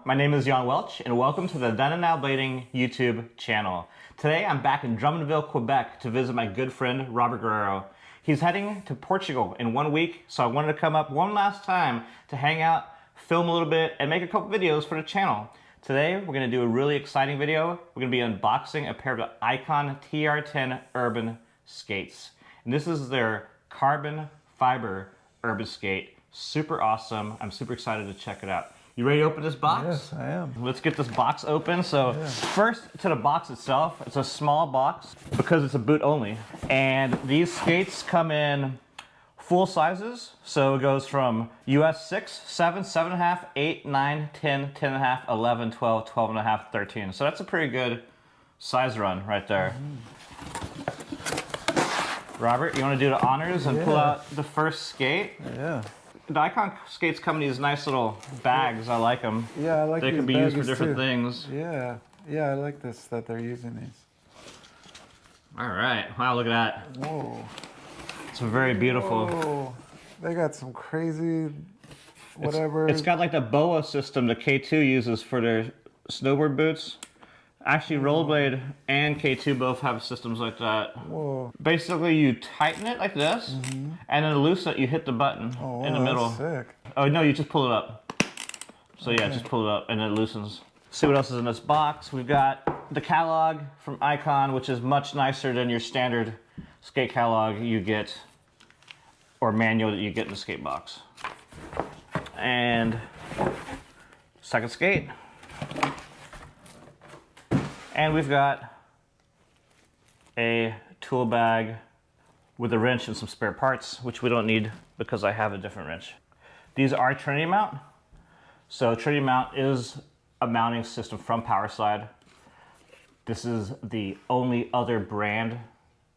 my name is Welch, and welcome to the Then and Now Blading YouTube channel. Today I'm back in Drummondville, Quebec to visit my good friend Robert Guerrero. He's heading to Portugal in 1 week, so I wanted to come up one last time to hang out, film a little bit, and make a couple videos for the channel. Today we're going to do a really exciting video. We're going to be unboxing a pair of the Iqon TR10 urban skates. And this is their carbon fiber urban skate. Super awesome. I'm super excited to check it out. You ready to open this box? Yes, I am. Let's get this box open. So first to the box itself. It's a small box because it's a boot only. And these skates come in full sizes. So it goes from US 6, 7, 7.5, 8, 9, 10, 10.5, 11, 12, 12.5, 13. So that's a pretty good size run right there. Robert, you want to do the honors and pull out the first skate? Yeah. The Iqon skates come in these nice little bags. I like them. Yeah, I like they these can be used for baggies different too. things. Yeah, yeah, I like this that they're using these. All right. Wow, look at that. Whoa. It's very beautiful. Whoa. They got some crazy whatever. It's got like the BOA system the K2 uses for their snowboard boots. Actually, Rollerblade and K2 both have systems like that. Whoa. Basically, you tighten it like this, and then to loosen it, you hit the button in the middle. Sick. Oh, no, you just pull it up. So yeah, just pull it up, and it loosens. See what else is in this box. We've got the catalog from Iqon, which is much nicer than your standard skate catalog you get, or manual that you get in the skate box. And second skate. And we've got a tool bag with a wrench and some spare parts, which we don't need because I have a different wrench. These are Trinity mount. So Trinity mount is a mounting system from Powerslide. This is the only other brand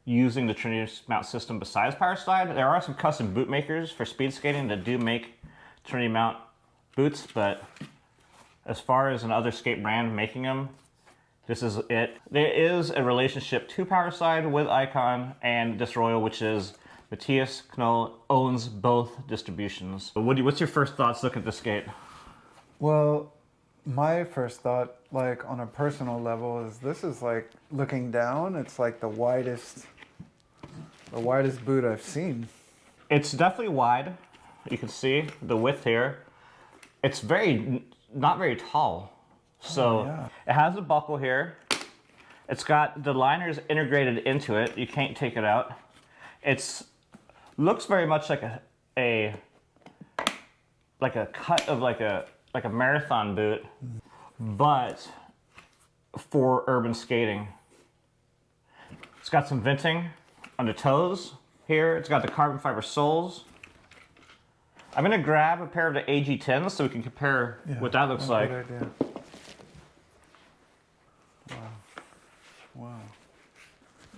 using the Trinity mount system besides Powerslide. There are some custom boot makers for speed skating that do make Trinity mount boots, but as far as another skate brand making them, this is it. There is a relationship to Powerslide with Iqon and Disroyal, which is Matthias Knoll owns both distributions. What's your first thoughts looking at this skate? Well, my first thought, like on a personal level, is this is like looking down, it's like the widest boot I've seen. It's definitely wide. You can see the width here. It's not very tall. So it has a buckle here. It's got the liners integrated into it. You can't take it out. It's looks very much like a cut of like a marathon boot, but for urban skating. It's got some venting on the toes here. It's got the carbon fiber soles. I'm gonna grab a pair of the AG10s so we can compare what that looks like. Good idea. Wow.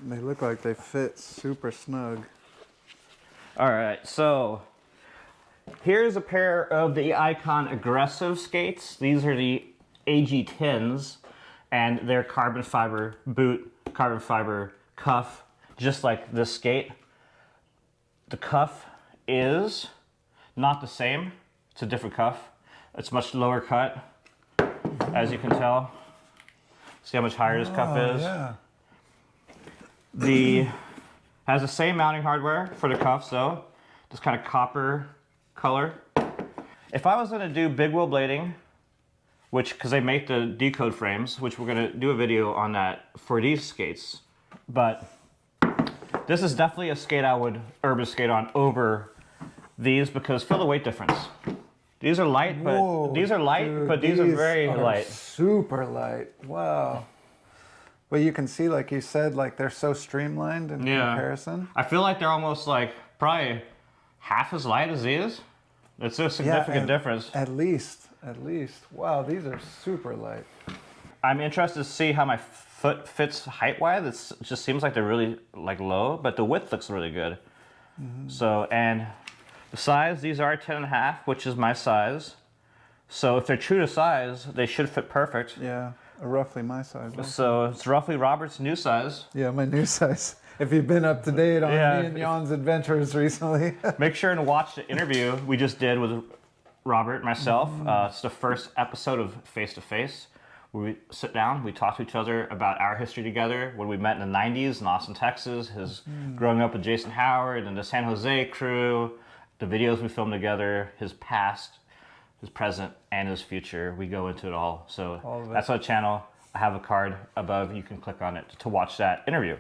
They look like they fit super snug. All right, so here's a pair of the Iqon Aggressive skates. These are the AG10s, and they're carbon fiber boot, carbon fiber cuff, just like this skate. The cuff is not the same. It's a different cuff. It's much lower cut, as you can tell. See how much higher this cuff is? Yeah. Has the same mounting hardware for the cuffs though. This kind of copper color. If I was gonna do big wheel blading, because they make the decode frames, which we're gonna do a video on that for these skates, but this is definitely a skate I would urban skate on over these because feel the weight difference. These are light, but these are very light. Super light. Wow. But you can see, like you said, like they're so streamlined in comparison. I feel like they're almost like probably half as light as these. It's a significant difference. At least. Wow, these are super light. I'm interested to see how my foot fits height-wise. It just seems like they're really like low, but the width looks really good. So, and the size, these are 10.5, which is my size. So if they're true to size, they should fit perfect. Yeah, roughly my size. So it's roughly Robert's new size. Yeah, my new size. If you've been up to date on me and Jan's adventures recently. Make sure and watch the interview we just did with Robert, myself. It's the first episode of Face to Face, where we sit down, we talk to each other about our history together, when we met in the 90s in Austin, Texas, his growing up with Jason Howard and the San Jose crew, the videos we filmed together, his past, his present, and his future. We go into it all. So that's our channel. I have a card above. You can click on it to watch that interview.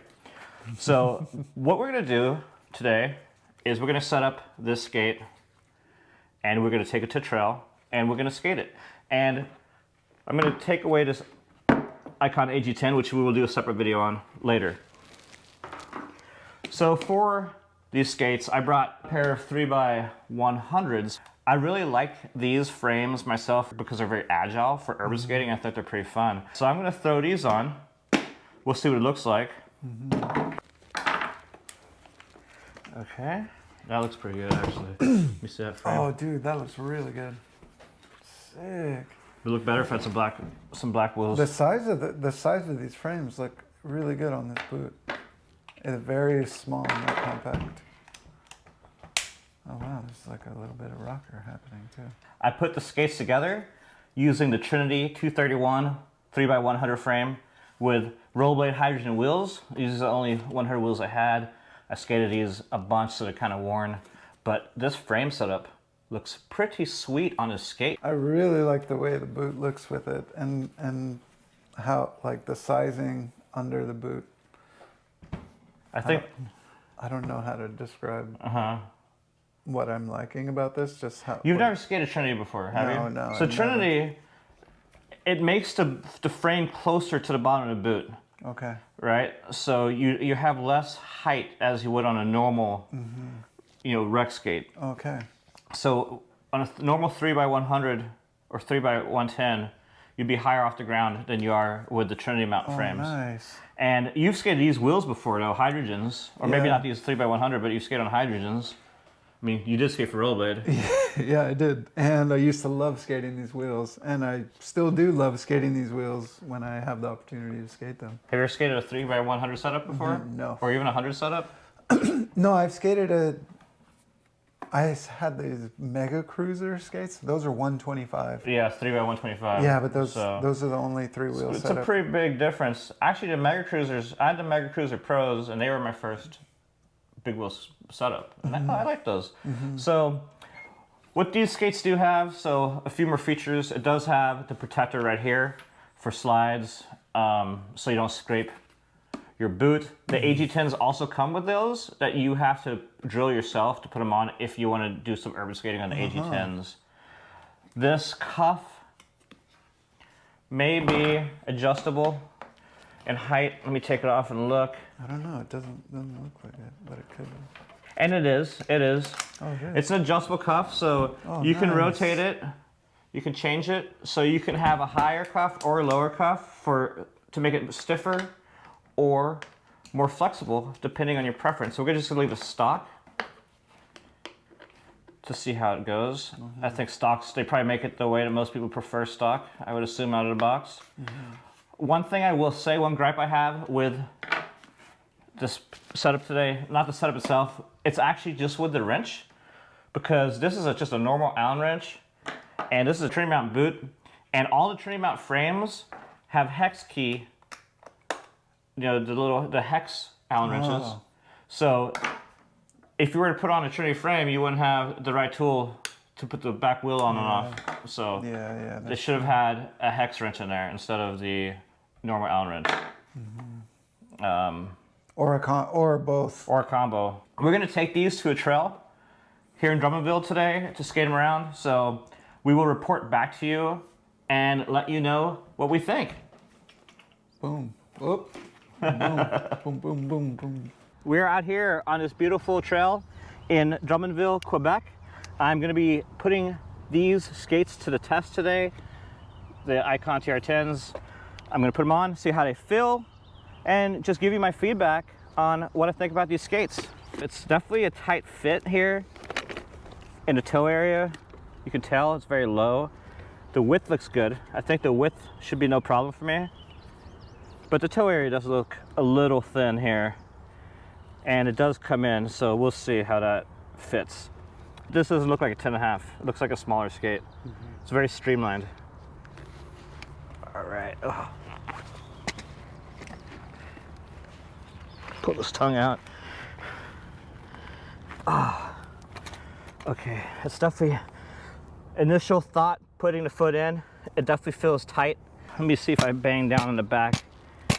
So what we're going to do today is we're going to set up this skate, and we're going to take it to trail, and we're going to skate it. And I'm going to take away this Iqon AG10, which we will do a separate video on later. So for these skates, I brought a pair of 3x100s. I really like these frames myself because they're very agile for urban skating. I think they're pretty fun. So I'm going to throw these on. We'll see what it looks like. Okay, that looks pretty good actually. Let me see that frame. Oh, dude, that looks really good. Sick. It would look better if it had some black wheels. The size of these frames look really good on this boot. It's very small and not compact. Oh wow, there's like a little bit of rocker happening too. I put the skates together using the Trinity 231 3x100 frame with rollerblade hydrogen wheels. These are the only 100 wheels I had. I skated these a bunch, so they're kind of worn. But this frame setup looks pretty sweet on a skate. I really like the way the boot looks with it, and how like the sizing under the boot. I don't know how to describe what I'm liking about this. Just how you've never skated Trinity before, have you? No. So Trinity, it makes the frame closer to the bottom of the boot. Okay. Right. So you have less height as you would on a normal, rec skate. Okay. So on a normal 3x100 or 3x110, you'd be higher off the ground than you are with the Trinity mount frames. Nice. And you've skated these wheels before, though, hydrogens, or maybe not these 3x100, but you skate on hydrogens. I mean, you did skate for rollerblade. Yeah, I did. And I used to love skating these wheels, and I still do love skating these wheels when I have the opportunity to skate them. Have you ever skated a 3x100 setup before? No. Or even a 100 setup? No, I've skated I had these Mega Cruiser skates. Those are 125. Yeah, 3x125. Yeah, but those are the only three-wheel It's setup. a pretty big difference. Actually, the Mega Cruisers, I had the Mega Cruiser Pros, and they were my first big wheel setup. And I like those. So what these skates do have, so a few more features. It does have the protector right here for slides, so you don't scrape your boot. The AG10s also come with those that you have to drill yourself to put them on if you want to do some urban skating on the AG10s. This cuff may be adjustable in height. Let me take it off and look. I don't know. It doesn't look like it, but it could be. And it is. It is. Oh, good. It's an adjustable cuff, so you can rotate it. You can change it, so you can have a higher cuff or a lower cuff to make it stiffer or more flexible, depending on your preference. So we're just gonna leave it stock to see how it goes. I think stocks, they probably make it the way that most people prefer stock, I would assume, out of the box. One thing I will say, one gripe I have with this setup today, not the setup itself, it's actually just with the wrench, because this is just a normal Allen wrench, and this is a Trinity mount boot, and all the Trinity mount frames have hex key, the hex Allen wrenches. So if you were to put on a Trinity frame, you wouldn't have the right tool to put the back wheel on and off. So they should have had a hex wrench in there instead of the normal Allen wrench. Or both. Or a combo. We're gonna take these to a trail here in Drummondville today to skate them around. So we will report back to you and let you know what we think. Boom. Whoop. Boom. Boom, boom, boom, boom. We're out here on this beautiful trail in Drummondville, Quebec. I'm gonna be putting these skates to the test today, the Iqon TR10s. I'm gonna put them on, see how they feel, and just give you my feedback on what I think about these skates. It's definitely a tight fit here in the toe area. You can tell it's very low. The width looks good. I think the width should be no problem for me. But the toe area does look a little thin here. And it does come in, so we'll see how that fits. This doesn't look like a 10.5. It looks like a smaller skate. It's very streamlined. All right. Oh. Pull this tongue out. Ah. Oh. Okay. It's definitely initial thought putting the foot in. It definitely feels tight. Let me see if I bang down in the back,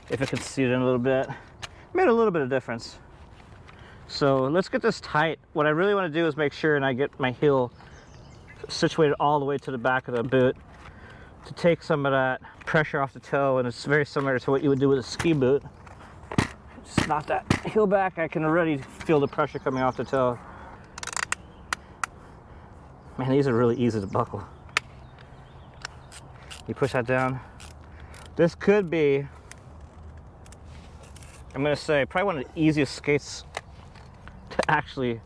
if it can seat in a little bit. Made a little bit of difference. So let's get this tight. What I really want to do is make sure and I get my heel situated all the way to the back of the boot to take some of that pressure off the toe, and it's very similar to what you would do with a ski boot. Just knock that heel back. I can already feel the pressure coming off the toe. Man, these are really easy to buckle. You push that down. This could be, I'm gonna say, probably one of the easiest skates to actually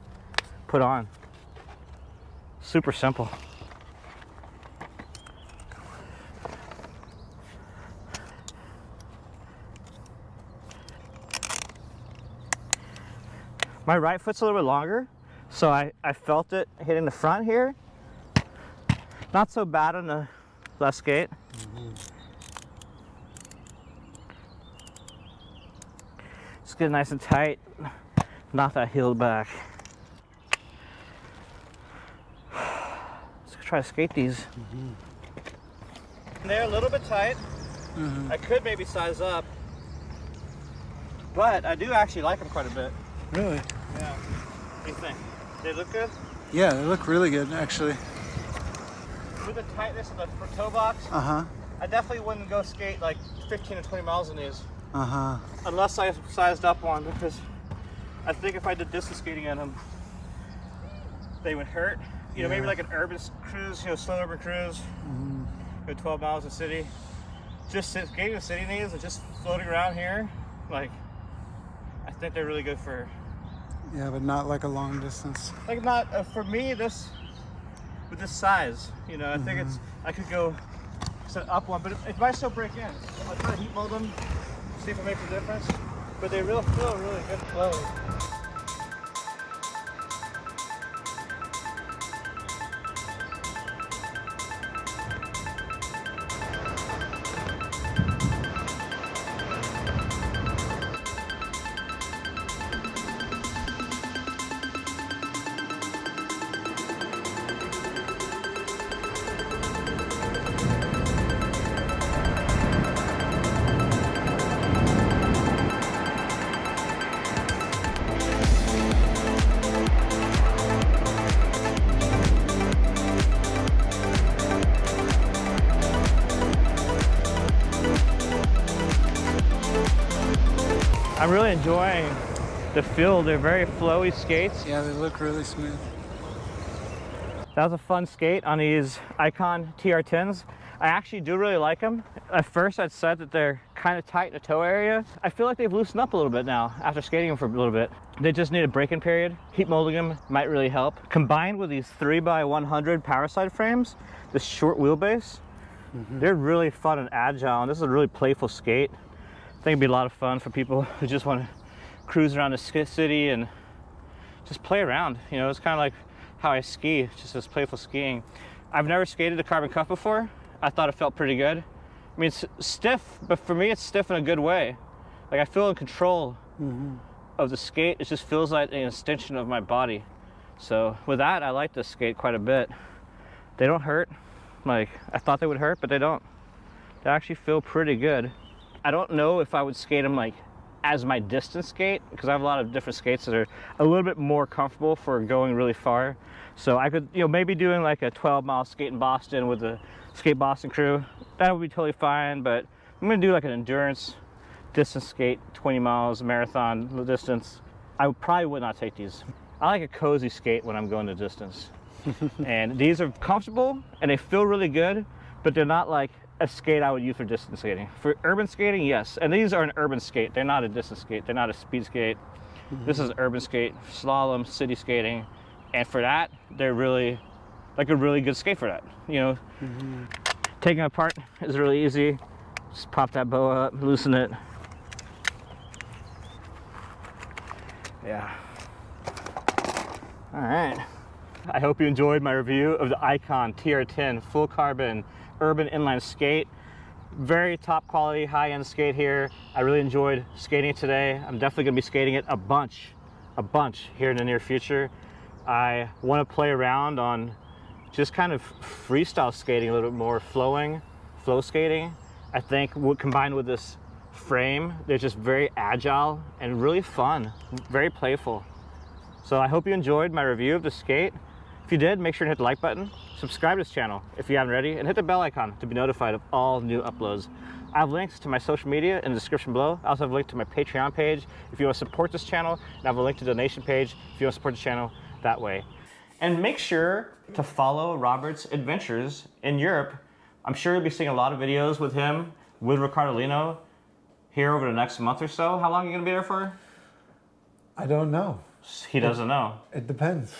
put on. Super simple. My right foot's a little bit longer, so I felt it hitting the front here. Not so bad on the left skate. Just get it nice and tight. Knock that heel back. Let's try to skate these. They're a little bit tight. I could maybe size up, but I do actually like them quite a bit. Really? Yeah. What do you think? They look good? Yeah, they look really good, actually. With the tightness of the toe box, I definitely wouldn't go skate like 15 to 20 miles in these. Unless I sized up one, because I think if I did distance skating in them, they would hurt. You know, maybe like an urban cruise, you know, slow urban cruise, go 12 miles in the city. Just skating the city in these and just floating around here, like, I think they're really good for. Yeah, but not like a long distance. Like not, for me, this, with this size, you know, I think it's, I could go set up one, but it might still break in. I'll try to heat mold them, see if it makes a difference. But they feel really good flow. I'm really enjoying the feel. They're very flowy skates. Yeah, they look really smooth. That was a fun skate on these Iqon TR10s. I actually do really like them. At first I'd said that they're kind of tight in the toe area. I feel like they've loosened up a little bit now after skating them for a little bit. They just need a break-in period. Heat molding them might really help. Combined with these 3x100 power slide frames, this short wheelbase, they're really fun and agile, and this is a really playful skate. I think it'd be a lot of fun for people who just want to cruise around the city and just play around. You know, it's kind of like how I ski, just this playful skiing. I've never skated a carbon cuff before. I thought it felt pretty good. I mean, it's stiff, but for me, it's stiff in a good way. Like, I feel in control of the skate. It just feels like an extension of my body. So with that, I like this skate quite a bit. They don't hurt. Like, I thought they would hurt, but they don't. They actually feel pretty good. I don't know if I would skate them like as my distance skate, because I have a lot of different skates that are a little bit more comfortable for going really far. So I could, you know, maybe doing like a 12-mile skate in Boston with the Skate Boston crew. That would be totally fine, but I'm gonna do like an endurance distance skate, 20 miles, marathon distance. I probably would not take these. I like a cozy skate when I'm going the distance. And these are comfortable and they feel really good, but they're not like a skate I would use for distance skating. For urban skating, yes. And these are an urban skate. They're not a distance skate. They're not a speed skate. This is urban skate, slalom, city skating. And for that, they're really, like a really good skate for that. You know, taking it apart is really easy. Just pop that bow up, loosen it. Yeah. All right. I hope you enjoyed my review of the Iqon TR10 full carbon urban inline skate. Very top quality, high-end skate here. I really enjoyed skating it today. I'm definitely gonna be skating it a bunch here in the near future. I want to play around on just kind of freestyle skating, a little bit more flow skating. I think combined with this frame, they're just very agile and really fun, very playful. So I hope you enjoyed my review of the skate. If you did, make sure to hit the like button, subscribe to this channel if you haven't already, and hit the bell icon to be notified of all new uploads. I have links to my social media in the description below. I also have a link to my Patreon page if you want to support this channel, and I have a link to the donation page if you want to support the channel that way. And make sure to follow Robert's adventures in Europe. I'm sure you'll be seeing a lot of videos with him, with Ricardolino, here over the next month or so. How long are you gonna be there for? I don't know. He doesn't know. It depends.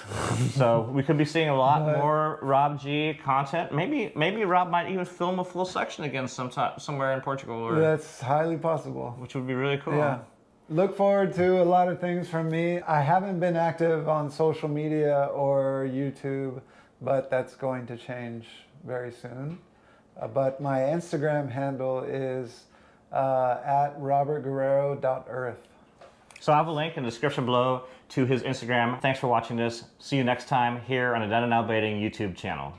So we could be seeing a lot more Rob G content. Maybe Rob might even film a full section again sometime somewhere in Portugal, or That's highly possible. which would be really cool. Yeah. Look forward to a lot of things from me. I haven't been active on social media or YouTube, but that's going to change very soon. But my Instagram handle is at robertguerrero.earth. So I have a link in the description below to his Instagram. Thanks for watching this. See you next time here on the Done and Now Baiting YouTube channel.